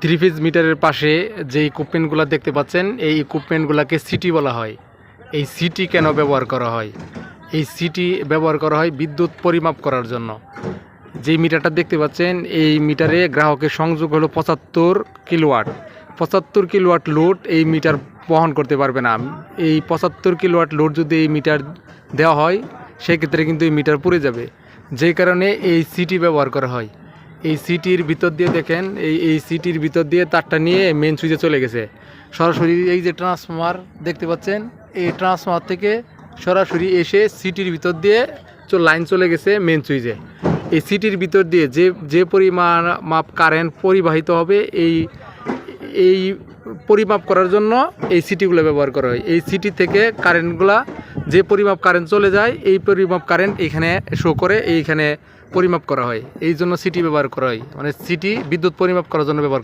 Three phase মিটারের পাশে যে ইকুইপমেন্টগুলো দেখতে পাচ্ছেন, এই ইকুইপমেন্টগুলোকে সিটি বলা হয়। এই সিটি কেন ব্যবহার করা হয়? এই সিটি ব্যবহার করা হয় বিদ্যুৎ পরিমাপ করার জন্য। যে মিটারটা দেখতে পাচ্ছেন, এই মিটারে গ্রাহকের সংযোগ হলো 75 কিলোওয়াট। 75 কিলোওয়াট লোড এই মিটার বহন করতে পারবে না। এই 75 কিলোওয়াট লোড যদি এই মিটার দেওয়া হয়, সেক্ষেত্রে কিন্তু এই মিটার পুড়ে যাবে। যেই কারণে এই সিটি ব্যবহার করা হয়। এই সিটির ভিতর দিয়ে দেখেন, এই সিটির ভিতর দিয়ে তারটা নিয়ে মেন সুইচে চলে গেছে সরাসরি। এই যে ট্রান্সফরমার দেখতে পাচ্ছেন, এই ট্রান্সফরমার থেকে সরাসরি এসে সিটির ভিতর দিয়ে লাইন চলে গেছে মেন সুইচে। এই সিটির ভিতর দিয়ে যে পরিমাণ মাপ কারেন্ট পরিবাহিত হবে, এই পরিমাপ করার জন্য এই সিটিগুলো ব্যবহার করা হয়। এই সিটি থেকে কারেন্টগুলা, যে পরিমাপ কারেন্ট চলে যায়, এই পরিমাপ কারেন্ট এইখানে শো করে, এইখানে পরিমাপ করা হয়। এই জন্য সিটি ব্যবহার করা হয়, মানে সিটি বিদ্যুৎ পরিমাপ করার জন্য ব্যবহার করা হয়।